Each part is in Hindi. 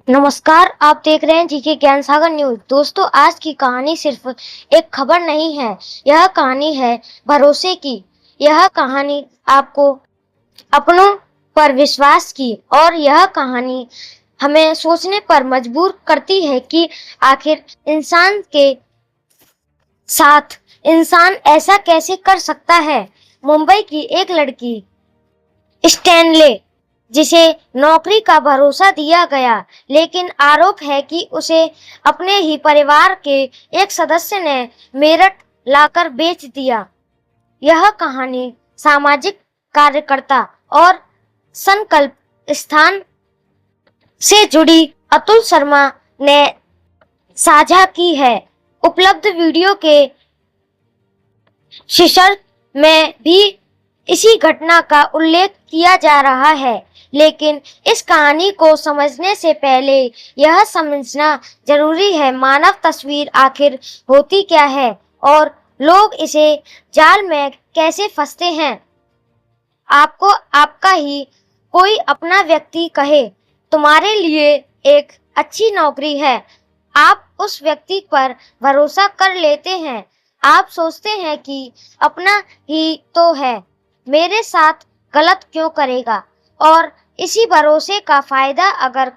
नमस्कार, आप देख रहे हैं जीके ज्ञान सागर न्यूज। दोस्तों, आज की कहानी सिर्फ एक खबर नहीं है, यह कहानी है भरोसे की। यह कहानी आपको अपनों पर विश्वास की और यह कहानी हमें सोचने पर मजबूर करती है कि आखिर इंसान के साथ इंसान ऐसा कैसे कर सकता है। मुंबई की एक लड़की स्टैनले, जिसे नौकरी का भरोसा दिया गया, लेकिन आरोप है कि उसे अपने ही परिवार के एक सदस्य ने मेरठ लाकर बेच दिया। यह कहानी सामाजिक कार्यकर्ता और संकल्प स्थान से जुड़ी अतुल शर्मा ने साझा की है। उपलब्ध वीडियो के शीर्षक में भी इसी घटना का उल्लेख किया जा रहा है, लेकिन इस कहानी को समझने से पहले यह समझना जरूरी है मानव तस्वीर आखिर होती क्या है और लोग इसे जाल में कैसे फंसते हैं। आपको आपका ही कोई अपना व्यक्ति कहे तुम्हारे लिए एक अच्छी नौकरी है, आप उस व्यक्ति पर भरोसा कर लेते हैं। आप सोचते हैं कि अपना ही तो है, मेरे साथ गलत क्यों करेगा, और इसी भरोसे का फायदा अगर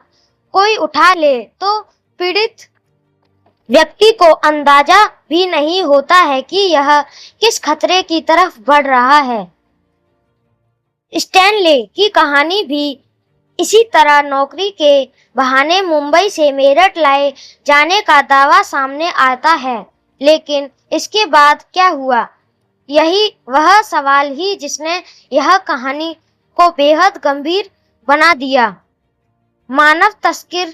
कोई उठा ले तो पीड़ित व्यक्ति को अंदाजा भी नहीं होता है कि यह किस खतरे की तरफ बढ़ रहा है। स्टैनले की कहानी भी इसी तरह नौकरी के बहाने मुंबई से मेरठ लाए जाने का दावा सामने आता है, लेकिन इसके बाद क्या हुआ, यही वह सवाल ही जिसने यह कहानी को बेहद गंभीर बना दिया। मानव तस्करी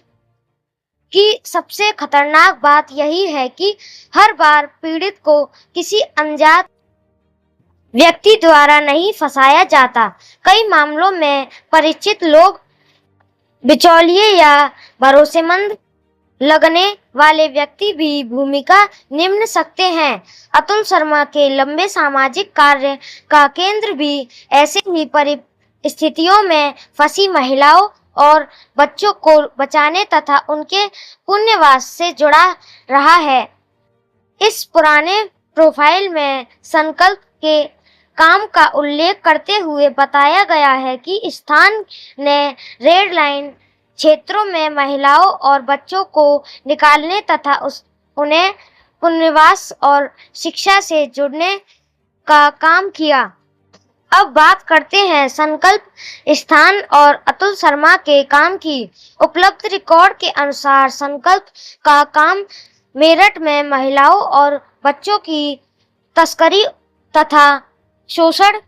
की सबसे खतरनाक बात यही है कि हर बार पीड़ित को किसी अनजान व्यक्ति द्वारा नहीं फंसाया जाता। कई मामलों में परिचित लोग, बिचौलिए या भरोसेमंद लगने वाले व्यक्ति भी भूमिका निभा सकते हैं। अतुल शर्मा के लंबे सामाजिक कार्य का केंद्र भी ऐसे ही परिस्थितियों में फंसी महिलाओं और बच्चों को बचाने तथा उनके पुनर्वास से जुड़ा रहा है। इस पुराने प्रोफाइल में संकल्प के काम का उल्लेख करते हुए बताया गया है कि स्थान ने रेड लाइन क्षेत्रों में महिलाओं और बच्चों को निकालने तथा उन्हें पुनर्वास और शिक्षा से जुड़ने का काम किया। अब बात करते हैं संकल्प स्थान और अतुल शर्मा के काम की। उपलब्ध रिकॉर्ड के अनुसार संकल्प का काम मेरठ में महिलाओं और बच्चों की तस्करी तथा शोषण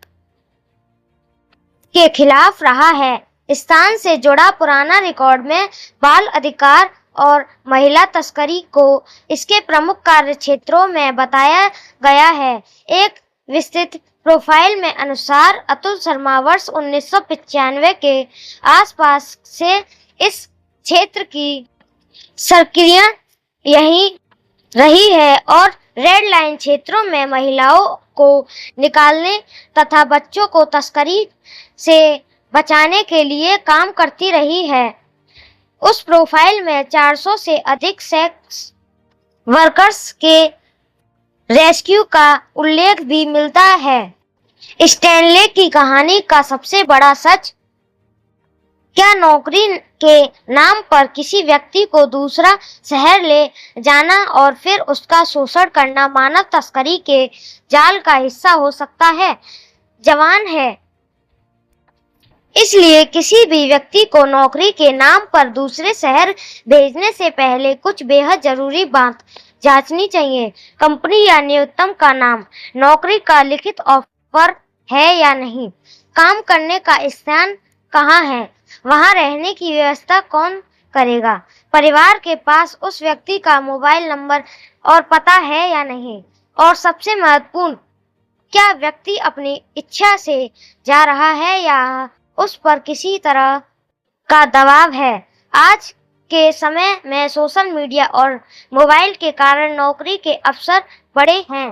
के खिलाफ रहा है। स्थान से जुड़ा पुराना रिकॉर्ड में बाल अधिकार और महिला तस्करी को इसके प्रमुख कार्य क्षेत्रों में बताया गया है। एक विस्तृत प्रोफाइल में अनुसार अतुल शर्मा वर्ष 1995 के आसपास से इस क्षेत्र की सक्रिय यही रही है और रेड लाइन क्षेत्रों में महिलाओं को निकालने तथा बच्चों को तस्करी से बचाने के लिए काम करती रही है। उस प्रोफाइल में 400 से अधिक सेक्स वर्कर्स के रेस्क्यू का उल्लेख भी मिलता है। स्टैनले की कहानी का सबसे बड़ा सच, क्या नौकरी के नाम पर किसी व्यक्ति को दूसरा शहर ले जाना और फिर उसका शोषण करना मानव तस्करी के जाल का हिस्सा हो सकता है? जवान है, इसलिए किसी भी व्यक्ति को नौकरी के नाम पर दूसरे शहर भेजने से पहले कुछ बेहद जरूरी बात जांचनी चाहिए। कंपनी या नियोक्ता का नाम, नौकरी का लिखित ऑफर है या नहीं, काम करने का स्थान कहाँ है, वहाँ रहने की व्यवस्था कौन करेगा, परिवार के पास उस व्यक्ति का मोबाइल नंबर और पता है या नहीं, और सबसे महत्वपूर्ण, क्या व्यक्ति अपनी इच्छा से जा रहा है या उस पर किसी तरह का दबाव है। आज के समय में सोशल मीडिया और मोबाइल के कारण नौकरी के अवसर बढ़े हैं।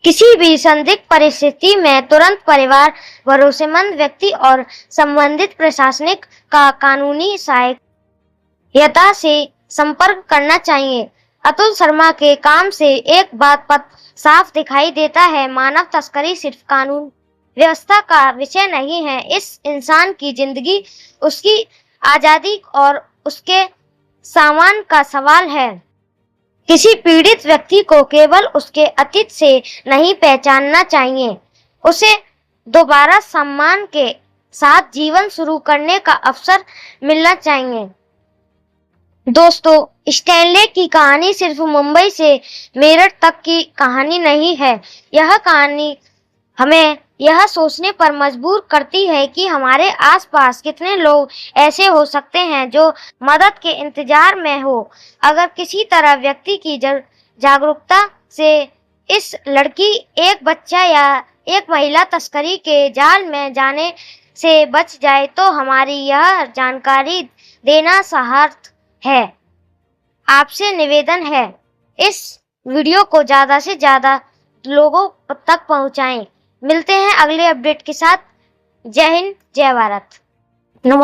किसी भी संदिग्ध परिस्थिति में तुरंत परिवार, भरोसेमंद व्यक्ति और संबंधित प्रशासनिक का कानूनी सहायता यथा से संपर्क करना चाहिए। अतुल शर्मा के काम से एक बात पर साफ दिखाई देता है, मानव तस्करी सिर्फ कानून व्यवस्था का विषय नहीं है। इस इंसान की जिंदगी, उसकी आजादी और उसके सामान का सवाल है। किसी पीड़ित व्यक्ति को केवल उसके अतीत से नहीं पहचानना चाहिए, उसे दोबारा सम्मान के साथ जीवन शुरू करने का अवसर मिलना चाहिए। दोस्तों, स्टैनले की कहानी सिर्फ मुंबई से मेरठ तक की कहानी नहीं है। यह कहानी हमें यह सोचने पर मजबूर करती है कि हमारे आसपास कितने लोग ऐसे हो सकते हैं जो मदद के इंतजार में हो। अगर किसी तरह व्यक्ति की जागरूकता से इस लड़की, एक बच्चा या एक महिला तस्करी के जाल में जाने से बच जाए तो हमारी यह जानकारी देना सार्थक है। आपसे निवेदन है, इस वीडियो को ज़्यादा से ज़्यादा लोगों तक पहुंचाएं। मिलते हैं अगले अपडेट के साथ। जय हिंद, जय भारत। नमस्कार।